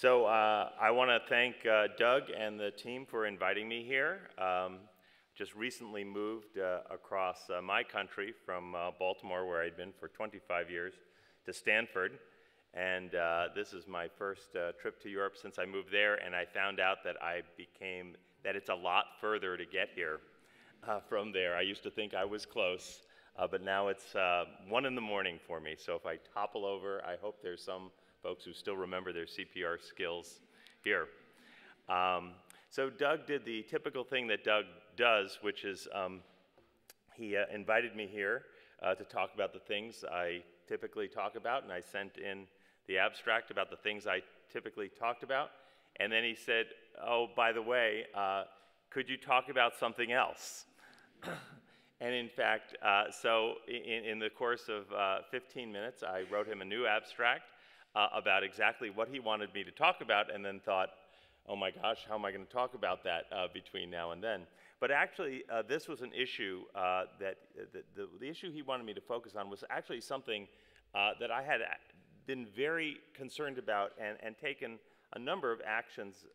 I want to thank Doug and the team for inviting me here. Just recently moved across my country from Baltimore, where I'd been for 25 years, to Stanford. And this is my first trip to Europe since I moved there, and I found out that that it's a lot further to get here from there. I used to think I was close, but now it's 1 in the morning for me. So if I topple over, I hope there's some folks who still remember their CPR skills here. So Doug did the typical thing that Doug does, which is he invited me here to talk about the things I typically talk about, and I sent in the abstract about the things I typically talked about. And then he said, oh, by the way, could you talk about something else? And in fact, so in the course of 15 minutes, I wrote him a new abstract about exactly what he wanted me to talk about, and then thought, oh my gosh, how am I going to talk about that between now and then? But actually, this was an issue that the issue he wanted me to focus on was actually something that I had been very concerned about and taken a number of actions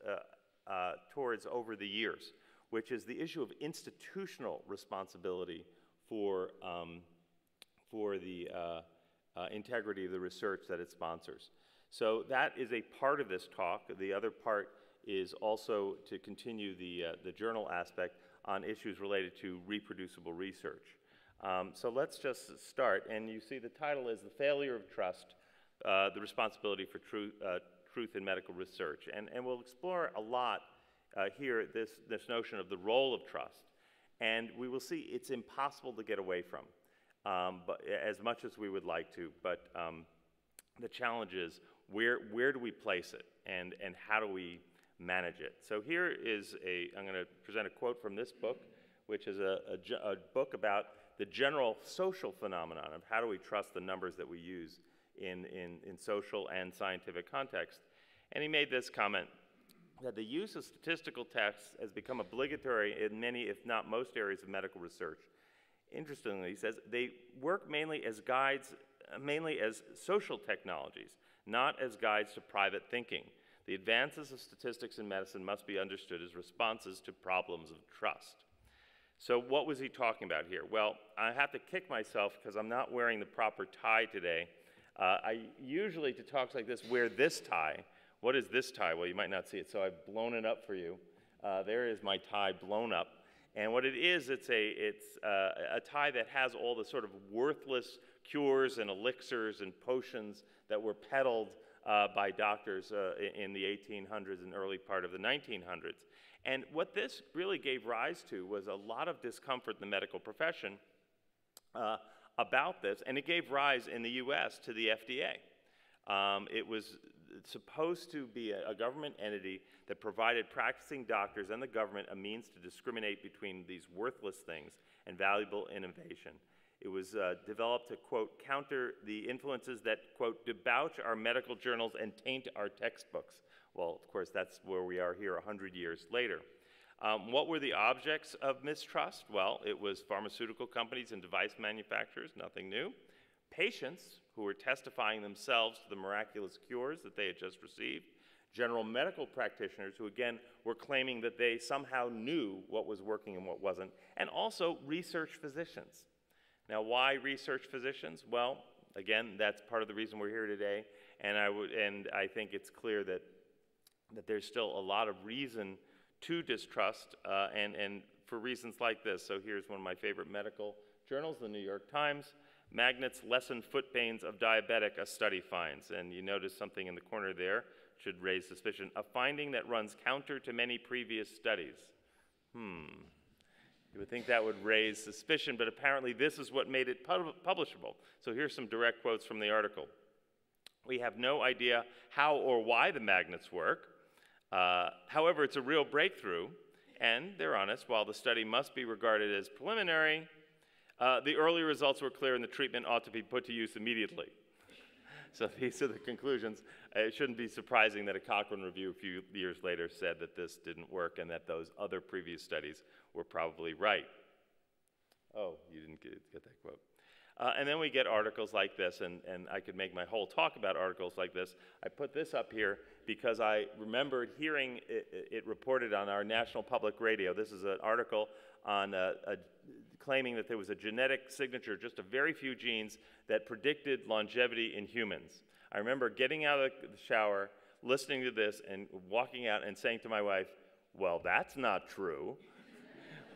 towards over the years, which is the issue of institutional responsibility for the integrity of the research that it sponsors. So that is a part of this talk. The other part is also to continue the journal aspect on issues related to reproducible research. So let's just start, and you see the title is The Failure of Trust, the Responsibility for Truth in Medical Research. And we'll explore a lot here this notion of the role of trust, and we will see it's impossible to get away from, but as much as we would like to. But the challenge is where do we place it, and how do we manage it? So here is I'm going to present a quote from this book, which is a book about the general social phenomenon of how do we trust the numbers that we use in social and scientific context. And he made this comment, that the use of statistical tests has become obligatory in many, if not most, areas of medical research. Interestingly, he says, they work mainly as guides, mainly as social technologies, not as guides to private thinking. The advances of statistics in medicine must be understood as responses to problems of trust. So what was he talking about here? Well, I have to kick myself because I'm not wearing the proper tie today. I usually, to talks like this, wear this tie. What is this tie? Well, you might not see it, so I've blown it up for you. There is my tie blown up. And what it is, it's a tie that has all the sort of worthless cures and elixirs and potions that were peddled by doctors in the 1800s and early part of the 1900s. And what this really gave rise to was a lot of discomfort in the medical profession about this, and it gave rise in the US to the FDA. It was supposed to be a government entity that provided practicing doctors and the government a means to discriminate between these worthless things and valuable innovation. It was developed to, quote, counter the influences that, quote, debauch our medical journals and taint our textbooks. Well, of course, that's where we are here 100 years later. What were the objects of mistrust? Well, it was pharmaceutical companies and device manufacturers, nothing new. Patients who were testifying themselves to the miraculous cures that they had just received. General medical practitioners who, again, were claiming that they somehow knew what was working and what wasn't. And also research physicians. Now, why research physicians? Well, again, that's part of the reason we're here today, and I think it's clear that there's still a lot of reason to distrust, and for reasons like this. So here's one of my favorite medical journals, the New York Times. Magnets lessen foot pains of diabetic, a study finds. And you notice something in the corner there should raise suspicion. A finding that runs counter to many previous studies. You would think that would raise suspicion, but apparently this is what made it publishable. So here's some direct quotes from the article. We have no idea how or why the magnets work. However, it's a real breakthrough, and they're honest, while the study must be regarded as preliminary, the early results were clear and the treatment ought to be put to use immediately. So these are the conclusions. It shouldn't be surprising that a Cochrane review a few years later said that this didn't work and that those other previous studies were probably right. Oh, you didn't get that quote. And then we get articles like this, and I could make my whole talk about articles like this. I put this up here because I remembered hearing it reported on our national public radio. This is an article on claiming that there was a genetic signature, just a very few genes, that predicted longevity in humans. I remember getting out of the shower, listening to this, and walking out and saying to my wife, well, that's not true.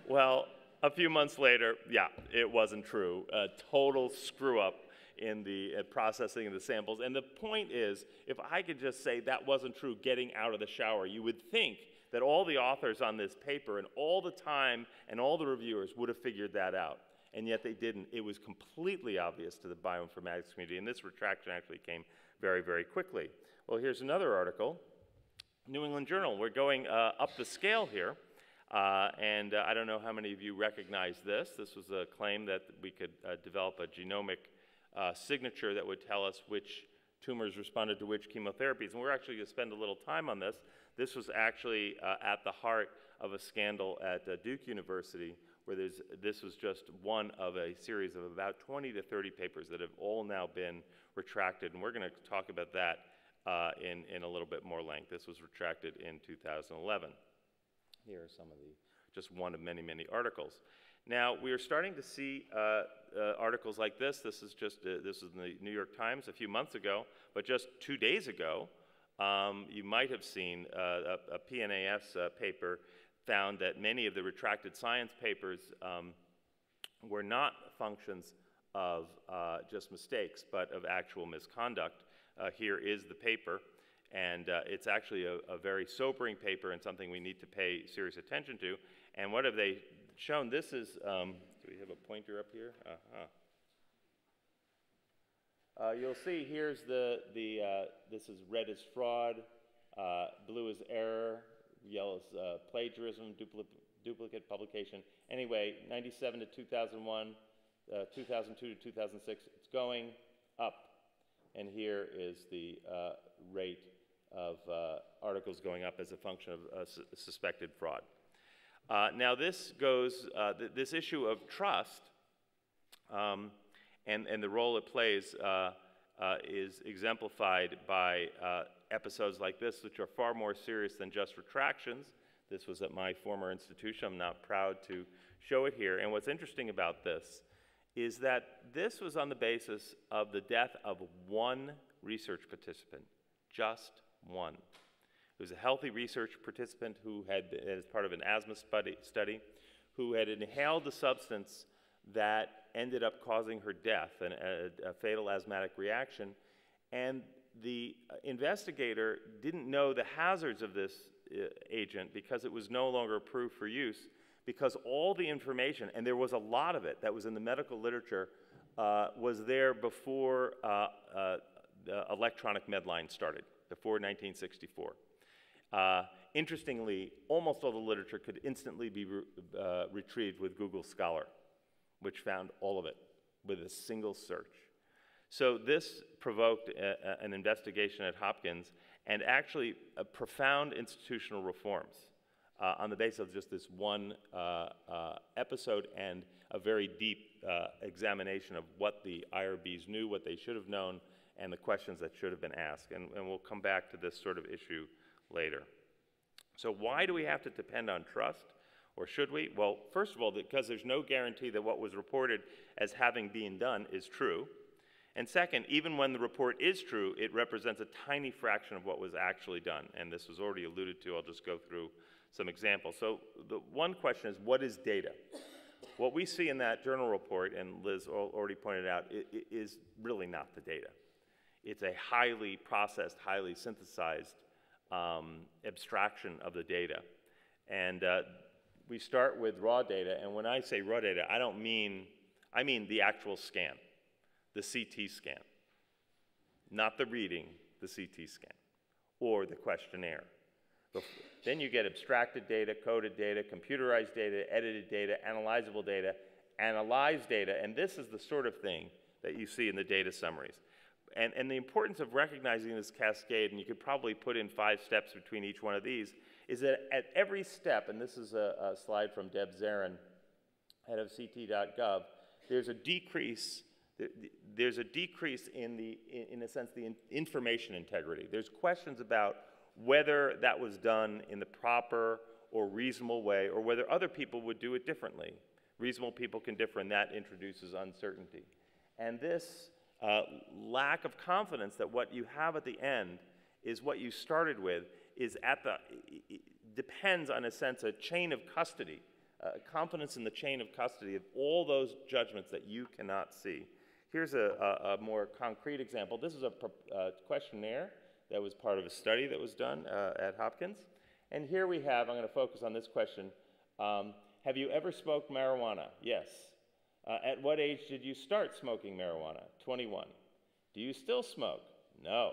Well, a few months later, yeah, it wasn't true. A total screw up in the processing of the samples. And the point is, if I could just say that wasn't true getting out of the shower, you would think that all the authors on this paper and all the time and all the reviewers would have figured that out. And yet they didn't. It was completely obvious to the bioinformatics community, and this retraction actually came very, very quickly. Well, here's another article, New England Journal. We're going up the scale here. And I don't know how many of you recognize this. This was a claim that we could develop a genomic signature that would tell us which tumors responded to which chemotherapies. And we're actually going to spend a little time on this. This was actually at the heart of a scandal at Duke University, where this was just one of a series of about 20 to 30 papers that have all now been retracted. And we're going to talk about that in a little bit more length. This was retracted in 2011. Here are some of just one of many, many articles. Now, we are starting to see articles like this. This is in the New York Times a few months ago, but just 2 days ago, you might have seen a PNAS paper found that many of the retracted science papers were not functions of just mistakes, but of actual misconduct. Here is the paper. And it's actually a very sobering paper and something we need to pay serious attention to. And what have they shown? This is, do we have a pointer up here? You'll see here's this is red is fraud, blue is error, yellow is plagiarism, duplicate publication. Anyway, 97 to 2001, 2002 to 2006, it's going up. And here is the rate of articles going up as a function of suspected fraud. Now this goes, this issue of trust and the role it plays is exemplified by episodes like this, which are far more serious than just retractions. This was at my former institution. I'm not proud to show it here. And what's interesting about this is that this was on the basis of the death of one research participant, just one. It was a healthy research participant who had, as part of an asthma study, who had inhaled a substance that ended up causing her death, a fatal asthmatic reaction. And the investigator didn't know the hazards of this agent because it was no longer approved for use, because all the information, and there was a lot of it that was in the medical literature, was there before the electronic medline started, before 1964. Interestingly, almost all the literature could instantly be retrieved with Google Scholar, which found all of it with a single search. So this provoked an investigation at Hopkins and actually profound institutional reforms on the basis of just this one episode and a very deep examination of what the IRBs knew, what they should have known, and the questions that should have been asked. And we'll come back to this sort of issue later. So why do we have to depend on trust, or should we? Well, first of all, because there's no guarantee that what was reported as having been done is true. And second, even when the report is true, it represents a tiny fraction of what was actually done. And this was already alluded to. I'll just go through some examples. So the one question is, what is data? What we see in that journal report, and Liz already pointed out, is really not the data. It's a highly processed, highly synthesized abstraction of the data. And we start with raw data, and when I say raw data, I mean the actual scan, the CT scan. Not the reading, the CT scan, or the questionnaire. Then you get abstracted data, coded data, computerized data, edited data, analyzable data, analyzed data, and this is the sort of thing that you see in the data summaries. And the importance of recognizing this cascade, and you could probably put in 5 steps between each one of these, is that at every step, and this is a slide from Deb Zarin, head of CT.gov, there's a decrease there's a decrease in a sense, the information integrity. There's questions about whether that was done in the proper or reasonable way, or whether other people would do it differently. Reasonable people can differ, and that introduces uncertainty. And this lack of confidence that what you have at the end is what you started with is depends on, a sense, a chain of custody, confidence in the chain of custody of all those judgments that you cannot see. Here's a more concrete example. This is a questionnaire that was part of a study that was done at Hopkins. And here we have, I'm going to focus on this question, have you ever smoked marijuana? Yes. At what age did you start smoking marijuana? 21. Do you still smoke? No.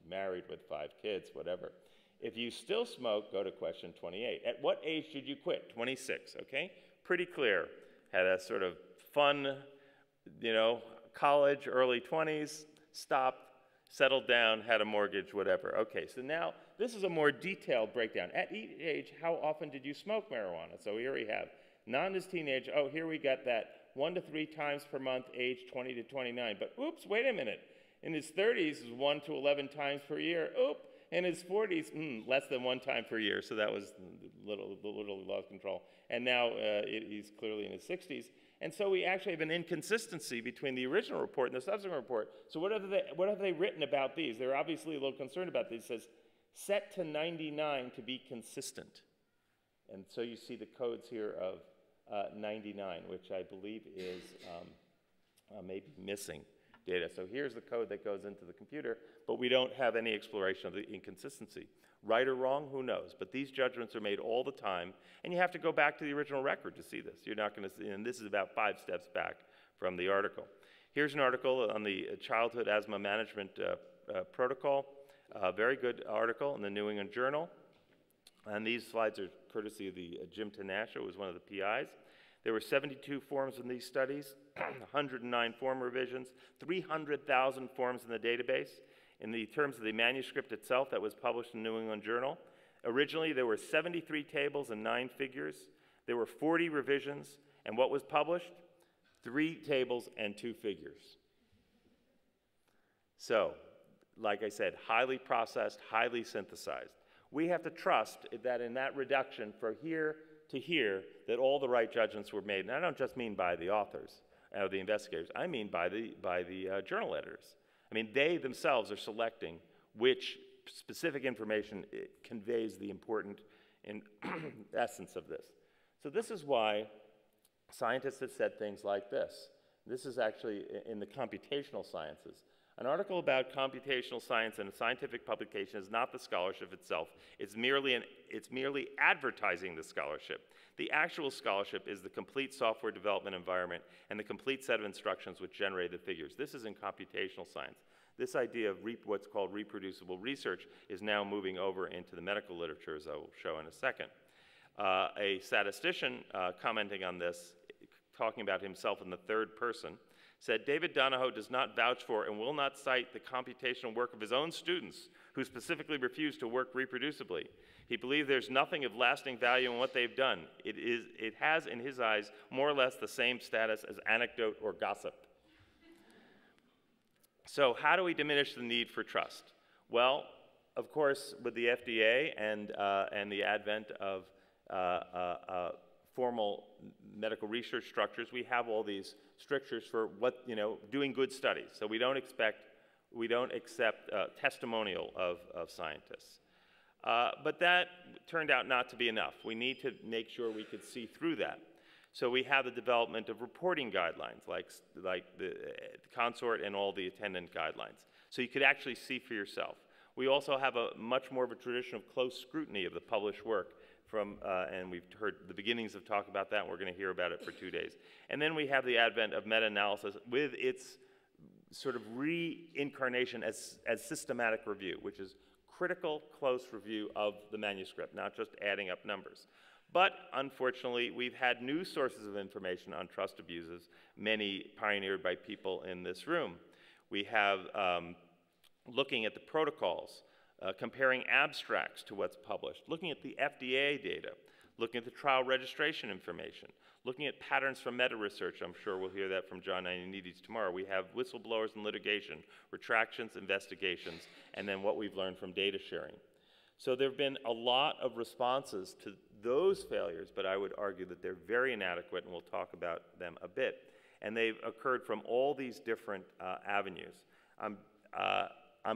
Married with 5 kids, whatever. If you still smoke, go to question 28. At what age did you quit? 26, okay? Pretty clear. Had a sort of fun, college, early 20s, stopped, settled down, had a mortgage, whatever. Okay, so now this is a more detailed breakdown. At each age, how often did you smoke marijuana? So here we have non as teenage. Oh, here we got that 1 to 3 times per month, age 20 to 29. But oops, wait a minute. In his 30s, it was 1 to 11 times per year. Oop. In his 40s, less than 1 time per year. So that was literally lost control. And now he's clearly in his 60s. And so we actually have an inconsistency between the original report and the subsequent report. So what have they written about these? They're obviously a little concerned about these. It says, set to 99 to be consistent. And so you see the codes here of 99, which I believe is maybe missing data. So here's the code that goes into the computer, but we don't have any exploration of the inconsistency. Right or wrong, who knows? But these judgments are made all the time, and you have to go back to the original record to see this. You're not going to see, and this is about 5 steps back from the article. Here's an article on the childhood asthma management protocol. A very good article in the New England Journal. And these slides are courtesy of the Jim Tanasha, who was one of the PIs. There were 72 forms in these studies, 109 form revisions, 300,000 forms in the database. In the terms of the manuscript itself that was published in the New England Journal, originally there were 73 tables and 9 figures. There were 40 revisions, and what was published? 3 tables and 2 figures. So, like I said, highly processed, highly synthesized. We have to trust that in that reduction from here to here, that all the right judgments were made. And I don't just mean by the authors or the investigators. I mean by the journal editors. I mean, they themselves are selecting which specific information conveys the important essence of this. So this is why scientists have said things like this. This is actually in the computational sciences. An article about computational science in a scientific publication is not the scholarship itself. It's merely advertising the scholarship. The actual scholarship is the complete software development environment and the complete set of instructions which generate the figures. This is in computational science. This idea of what's called reproducible research is now moving over into the medical literature, as I will show in a second. A statistician commenting on this, talking about himself in the third person, said, David Donahoe does not vouch for and will not cite the computational work of his own students who specifically refuse to work reproducibly. He believes there's nothing of lasting value in what they've done. It has, in his eyes, more or less the same status as anecdote or gossip. So how do we diminish the need for trust? Well, of course, with the FDA and the advent of formal medical research structures, we have all these strictures for doing good studies. So we don't accept testimonial of scientists. But that turned out not to be enough. We need to make sure we could see through that. So we have the development of reporting guidelines, like the consort and all the attendant guidelines. So you could actually see for yourself. We also have a much more of a tradition of close scrutiny of the published work and we've heard the beginnings of talk about that, and we're going to hear about it for 2 days. And then we have the advent of meta-analysis with its sort of reincarnation as systematic review, which is critical, close review of the manuscript, not just adding up numbers. But unfortunately, we've had new sources of information on trust abuses, many pioneered by people in this room. We have looking at the protocols, comparing abstracts to what's published, looking at the FDA data, looking at the trial registration information, looking at patterns from meta-research. I'm sure we'll hear that from John Ioannidis tomorrow. We have whistleblowers and litigation, retractions, investigations, and then what we've learned from data sharing. So there have been a lot of responses to those failures, but I would argue that they're very inadequate, and we'll talk about them a bit. And they've occurred from all these different avenues. I'm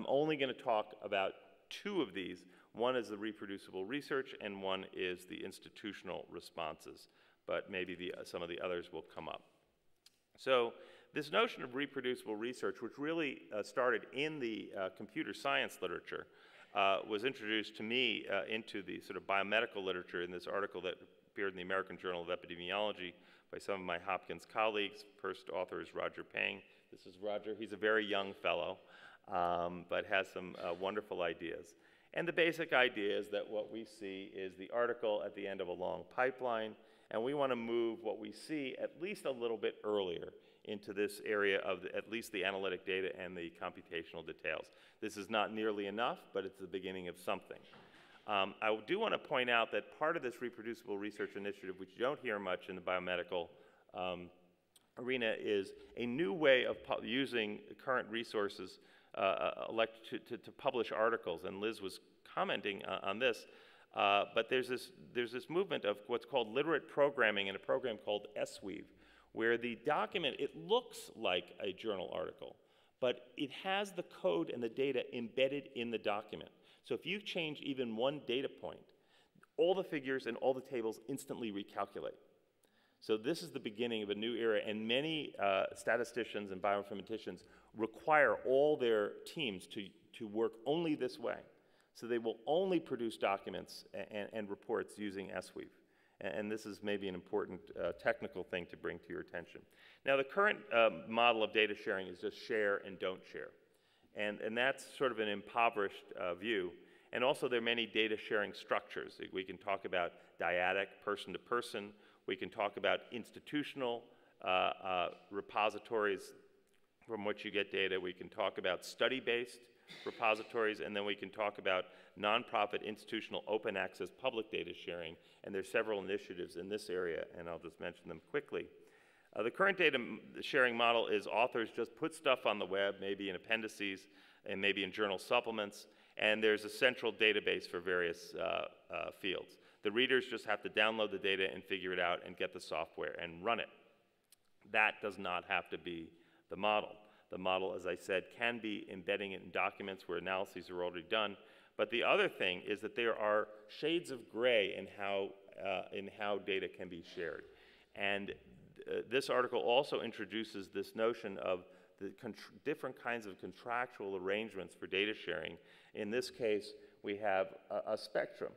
only going to talk about two of these. One is the reproducible research, and one is the institutional responses. But maybe some of the others will come up. So this notion of reproducible research, which really started in the computer science literature, was introduced to me into the sort of biomedical literature in this article that appeared in the American Journal of Epidemiology by some of my Hopkins colleagues. First author is Roger Pang. This is Roger. He's a very young fellow, but has some wonderful ideas. And the basic idea is that what we see is the article at the end of a long pipeline, and we want to move what we see at least a little bit earlier into this area of at least the analytic data and the computational details. This is not nearly enough, but it's the beginning of something. I do want to point out that part of this reproducible research initiative, which you don't hear much in the biomedical arena, is a new way of using current resources to publish articles, and Liz was commenting on this. But there's this movement of what's called literate programming in a program called SWeave, where the document, it looks like a journal article, but it has the code and the data embedded in the document. So if you change even one data point, all the figures and all the tables instantly recalculate. So this is the beginning of a new era, and many statisticians and bioinformaticians require all their teams to work only this way. So they will only produce documents and reports using SWeave. And this is maybe an important technical thing to bring to your attention. Now, the current model of data sharing is just share and don't share. And that's sort of an impoverished view. And also, there are many data sharing structures. We can talk about dyadic, person-to-person. We can talk about institutional repositories from which you get data. We can talk about study-based repositories, and then we can talk about nonprofit, institutional, open access, public data sharing, and there's several initiatives in this area, and I'll just mention them quickly. The current data sharing model is authors just put stuff on the web, maybe in appendices and maybe in journal supplements, and there's a central database for various fields. The readers just have to download the data and figure it out and get the software and run it. That does not have to be the model. The model, as I said, can be embedding it in documents where analyses are already done. But the other thing is that there are shades of gray in how data can be shared. And this article also introduces this notion of the different kinds of contractual arrangements for data sharing. In this case, we have a spectrum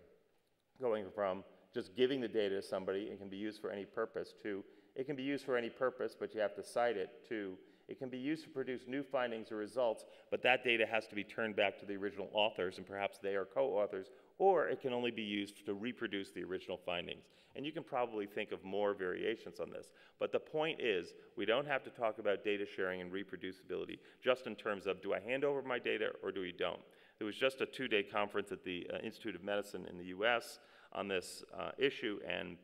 going from just giving the data to somebody and can be used for any purpose to it can be used for any purpose, but you have to cite it, to it can be used to produce new findings or results, but that data has to be turned back to the original authors, and perhaps they are co-authors, or it can only be used to reproduce the original findings. And you can probably think of more variations on this. But the point is, we don't have to talk about data sharing and reproducibility just in terms of, do I hand over my data or do we don't? There was just a 2-day conference at the Institute of Medicine in the US on this issue, and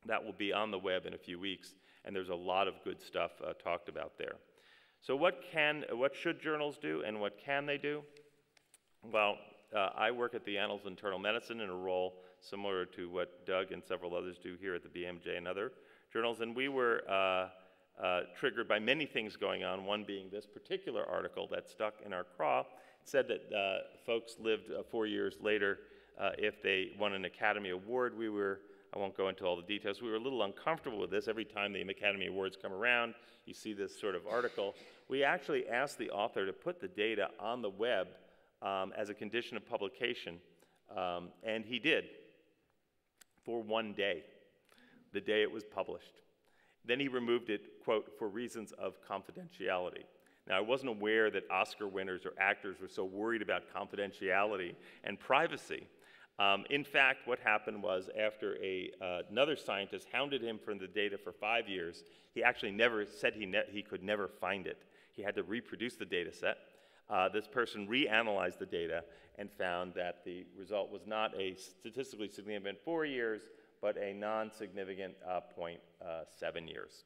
that will be on the web in a few weeks. And there's a lot of good stuff talked about there. So what should journals do, and what can they do? Well, I work at the Annals of Internal Medicine in a role similar to what Doug and several others do here at the BMJ and other journals, and we were triggered by many things going on, one being this particular article that stuck in our craw. It said that folks lived 4 years later if they won an Academy Award. I won't go into all the details. We were a little uncomfortable with this. Every time the Academy Awards come around, you see this sort of article. We actually asked the author to put the data on the web as a condition of publication, and he did for 1 day, the day it was published. Then he removed it, quote, for reasons of confidentiality. Now, I wasn't aware that Oscar winners or actors were so worried about confidentiality and privacy. In fact, what happened was after another scientist hounded him for the data for 5 years, he actually never said he could never find it. He had to reproduce the data set. This person reanalyzed the data and found that the result was not a statistically significant 4 years, but a non-significant 0.7 years.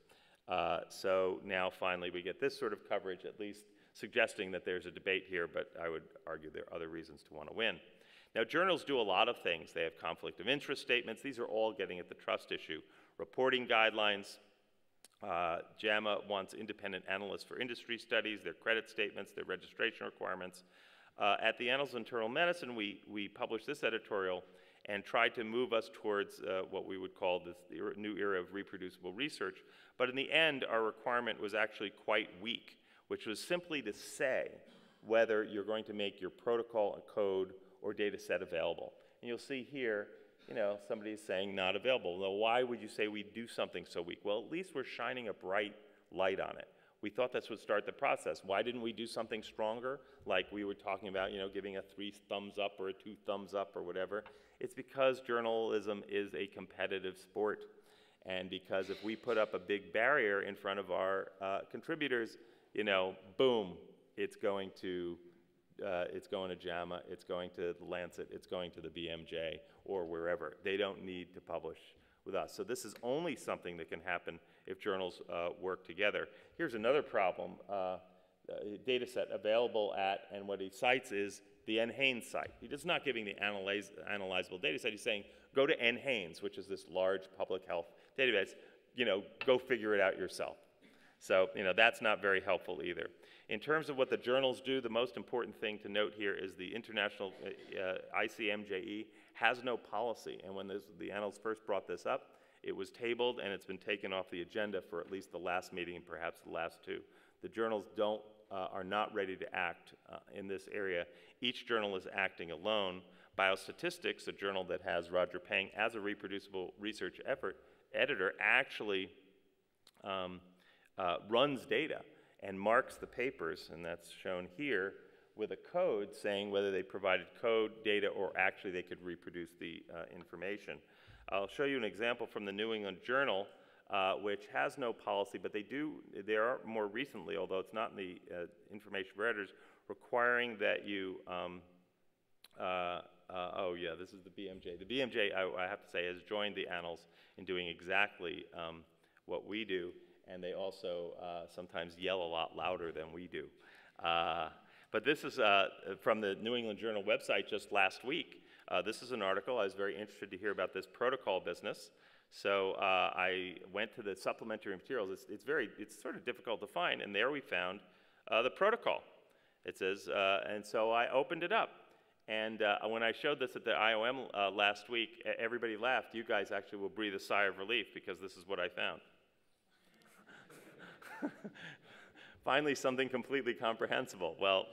So now finally we get this sort of coverage, at least suggesting that there's a debate here, but I would argue there are other reasons to want to win. Now, journals do a lot of things. They have conflict of interest statements. These are all getting at the trust issue. Reporting guidelines. JAMA wants independent analysts for industry studies, their credit statements, their registration requirements. At the Annals of Internal Medicine, we published this editorial and tried to move us towards what we would call this new era of reproducible research. But in the end, our requirement was actually quite weak, which was simply to say whether you're going to make your protocol and code or data set available. And you'll see here, you know, somebody is saying not available. Well, why would you say we do something so weak? Well, at least we're shining a bright light on it. We thought this would start the process. Why didn't we do something stronger, like we were talking about, you know, giving a 3 thumbs up or a 2 thumbs up or whatever? It's because journalism is a competitive sport. And because if we put up a big barrier in front of our contributors, you know, boom, it's going to JAMA, it's going to the Lancet, it's going to the BMJ or wherever. They don't need to publish with us. So this is only something that can happen if journals work together. Here's another problem, data set available at, and what he cites is the NHANES site. He's just not giving the analyzable data set. He's saying, go to NHANES, which is this large public health database, you know, go figure it out yourself. So, you know, that's not very helpful either. In terms of what the journals do, the most important thing to note here is the international ICMJE has no policy. And when the Annals first brought this up, it was tabled and it's been taken off the agenda for at least the last meeting and perhaps the last 2. The journals are not ready to act in this area. Each journal is acting alone. Biostatistics, a journal that has Roger Peng as a reproducible research editor, actually runs data and marks the papers, and that's shown here, with a code saying whether they provided code, data, or actually they could reproduce the information. I'll show you an example from the New England Journal, which has no policy, but they are more recently, although it's not in the information for editors, requiring that you, oh yeah, this is the BMJ. The BMJ, I have to say, has joined the Annals in doing exactly what we do, and they also sometimes yell a lot louder than we do. But this is from the New England Journal website just last week. This is an article. I was very interested to hear about this protocol business. So I went to the supplementary materials. It's sort of difficult to find, and there we found the protocol. It says, and so I opened it up. And when I showed this at the IOM last week, everybody laughed. You guys actually will breathe a sigh of relief because this is what I found. Finally, something completely comprehensible. Well,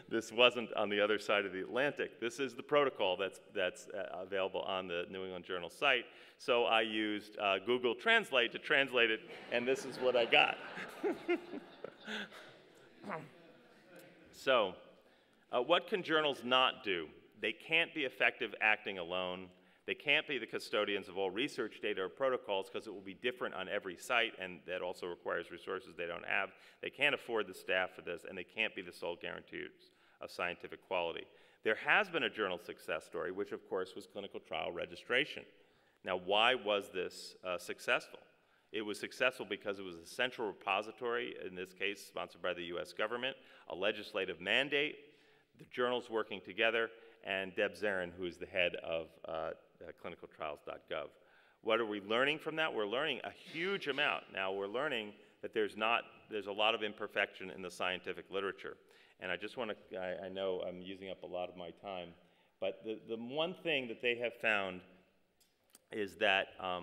this wasn't on the other side of the Atlantic. This is the protocol that's available on the New England Journal site. So I used Google Translate to translate it, and this is what I got. So, what can journals not do? They can't be effective acting alone. They can't be the custodians of all research data or protocols because it will be different on every site, and that also requires resources they don't have. They can't afford the staff for this, and they can't be the sole guarantors of scientific quality. There has been a journal success story, which of course was clinical trial registration. Now, why was this successful? It was successful because it was a central repository, in this case sponsored by the US government, a legislative mandate, the journals working together, and Deb Zarin, who is the head of clinicaltrials.gov. What are we learning from that? We're learning a huge amount. Now, we're learning that there's a lot of imperfection in the scientific literature. And I just want to, I know I'm using up a lot of my time, but the one thing that they have found is that a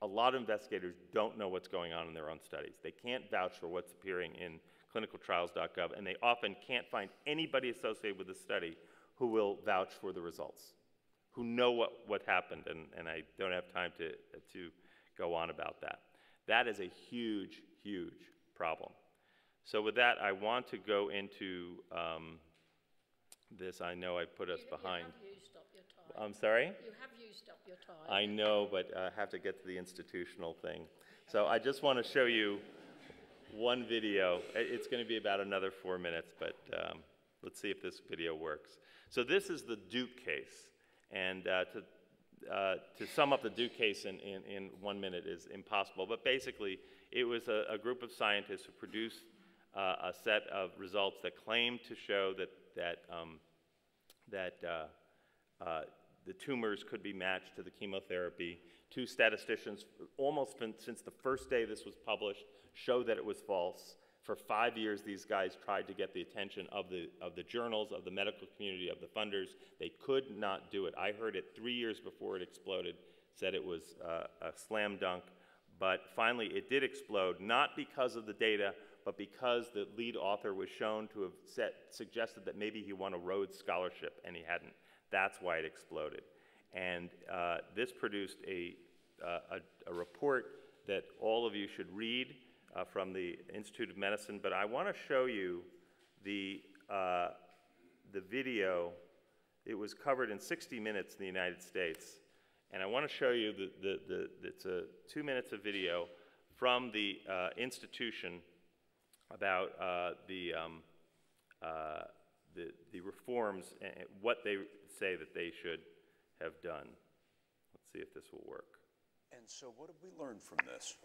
lot of investigators don't know what's going on in their own studies. They can't vouch for what's appearing in clinicaltrials.gov, and they often can't find anybody associated with the study who will vouch for the results, who know what happened, and I don't have time to go on about that. That is a huge, huge problem. So with that, I want to go into this. I know I put us behind. You have used up your time. I'm sorry? You have used up your time. I know, but I have to get to the institutional thing. So I just want to show you one video. It's going to be about another 4 minutes, but let's see if this video works. So this is the Duke case. And to sum up the Duke case in 1 minute is impossible, but basically it was a group of scientists who produced a set of results that claimed to show that the tumors could be matched to the chemotherapy. Two statisticians, almost since the first day this was published, showed that it was false. For 5 years, these guys tried to get the attention of the journals, of the medical community, of the funders. They could not do it. I heard it 3 years before it exploded, said it was a slam dunk. But finally, it did explode, not because of the data, but because the lead author was shown to have suggested that maybe he won a Rhodes Scholarship, and he hadn't. That's why it exploded. And this produced a report that all of you should read from the Institute of Medicine, but I want to show you the video. It was covered in 60 minutes in the United States, and I want to show you it's 2 minutes of video from the institution about the reforms and what they say that they should have done. Let's see if this will work. And so what have we learned from this?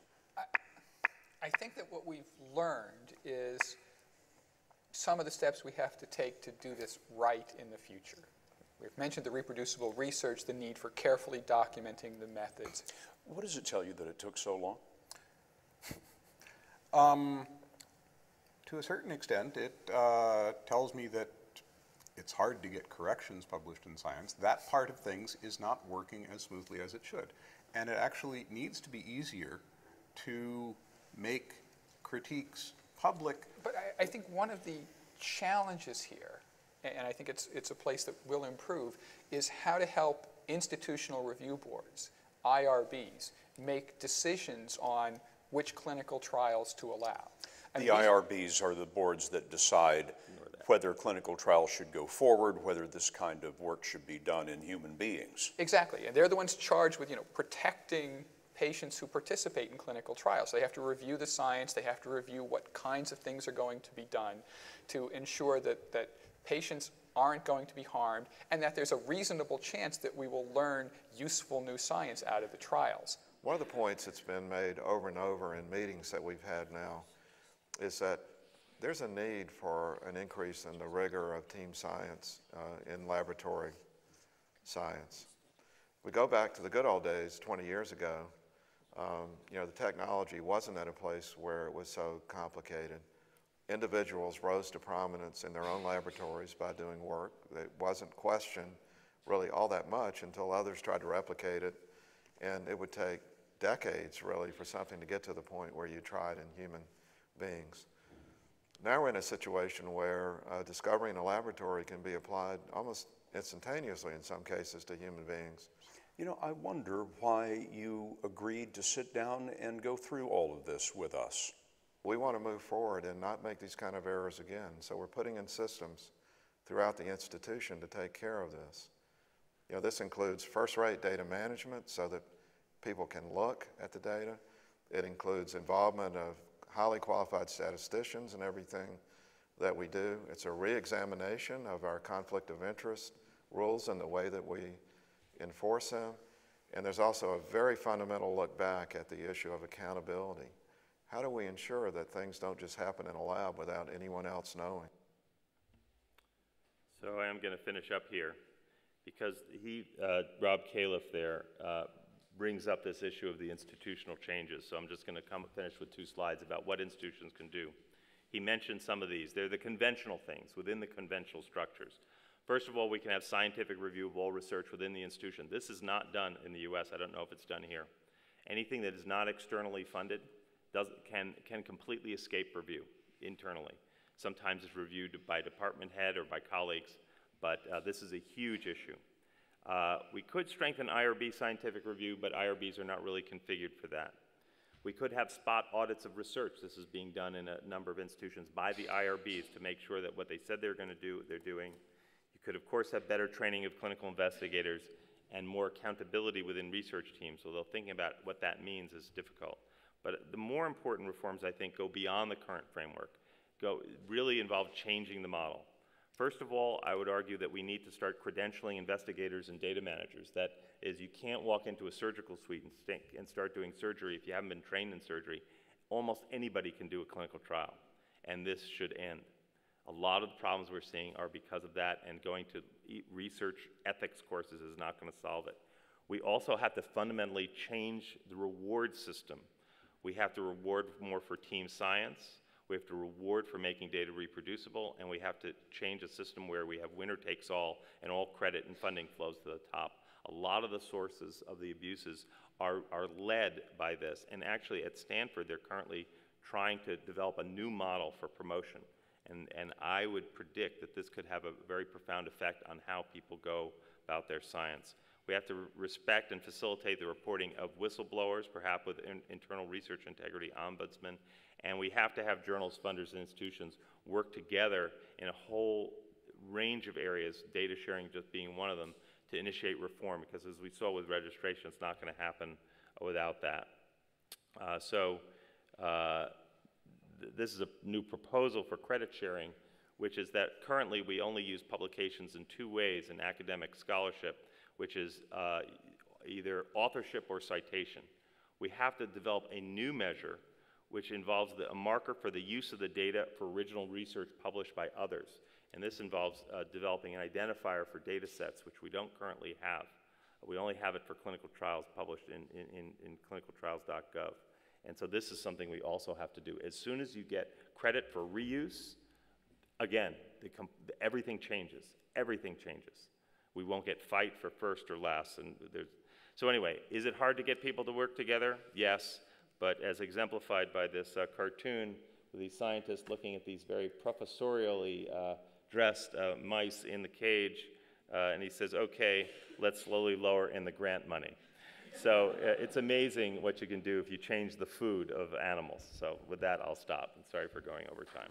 I think that what we've learned is some of the steps we have to take to do this right in the future. We've mentioned the reproducible research, the need for carefully documenting the methods. What does it tell you that it took so long? To a certain extent, it tells me that it's hard to get corrections published in Science. That part of things is not working as smoothly as it should. And it actually needs to be easier to make critiques public. But I think one of the challenges here, and I think it's a place that will improve, is how to help institutional review boards, IRBs, make decisions on which clinical trials to allow. The IRBs are the boards that decide whether clinical trials should go forward, whether this kind of work should be done in human beings. Exactly, and they're the ones charged with, protecting patients who participate in clinical trials. They have to review the science, they have to review what kinds of things are going to be done to ensure that patients aren't going to be harmed and that there's a reasonable chance that we will learn useful new science out of the trials. One of the points that's been made over and over in meetings that we've had now is that there's a need for an increase in the rigor of team science in laboratory science. We go back to the good old days 20 years ago. The technology wasn't at a place where it was so complicated. Individuals rose to prominence in their own laboratories by doing work that wasn't questioned really all that much until others tried to replicate it, and it would take decades really for something to get to the point where you tried in human beings. Now we're in a situation where discovery in a laboratory can be applied almost instantaneously in some cases to human beings. I wonder why you agreed to sit down and go through all of this with us. We want to move forward and not make these kind of errors again, so we're putting in systems throughout the institution to take care of this. This includes first-rate data management so that people can look at the data. It includes involvement of highly qualified statisticians in everything that we do. It's a re-examination of our conflict of interest rules and the way that we enforce them. And there's also a very fundamental look back at the issue of accountability. How do we ensure that things don't just happen in a lab without anyone else knowing? So I am going to finish up here because Rob Califf there, brings up this issue of the institutional changes. So I'm just going to finish with 2 slides about what institutions can do. He mentioned some of these. They're the conventional things within the conventional structures. First of all, we can have scientific review of all research within the institution. This is not done in the US. I don't know if it's done here. Anything that is not externally funded can completely escape review internally. Sometimes it's reviewed by department head or by colleagues, but this is a huge issue. We could strengthen IRB scientific review, but IRBs are not really configured for that. We could have spot audits of research. This is being done in a number of institutions by the IRBs to make sure that what they said they're going to do, they're doing. You could, of course, have better training of clinical investigators and more accountability within research teams, although thinking about what that means is difficult. But the more important reforms, I think, go beyond the current framework, really involve changing the model. First of all, I would argue that we need to start credentialing investigators and data managers. That is, you can't walk into a surgical suite and start doing surgery if you haven't been trained in surgery. Almost anybody can do a clinical trial, and this should end. A lot of the problems we're seeing are because of that, and going to research ethics courses is not going to solve it. We also have to fundamentally change the reward system. We have to reward more for team science. We have to reward for making data reproducible, and we have to change a system where we have winner takes all and all credit and funding flows to the top. A lot of the sources of the abuses are led by this, and actually at Stanford they're currently trying to develop a new model for promotion, and I would predict that this could have a very profound effect on how people go about their science. We have to respect and facilitate the reporting of whistleblowers, perhaps with internal research integrity ombudsman, and we have to have journals, funders, and institutions work together in a whole range of areas, data sharing just being one of them, to initiate reform, because as we saw with registration, it's not going to happen without that. This is a new proposal for credit sharing, which is that currently we only use publications in two ways in academic scholarship, which is either authorship or citation. We have to develop a new measure which involves a marker for the use of the data for original research published by others. And this involves developing an identifier for data sets, which we don't currently have. We only have it for clinical trials published in clinicaltrials.gov. And so this is something we also have to do. As soon as you get credit for reuse, again, everything changes. Everything changes. We won't get fight for first or last. So anyway, is it hard to get people to work together? Yes. But as exemplified by this cartoon with these scientists looking at these very professorially dressed mice in the cage, and he says, okay, let's slowly lower in the grant money. So it's amazing what you can do if you change the food of animals. So with that, I'll stop. And sorry for going over time.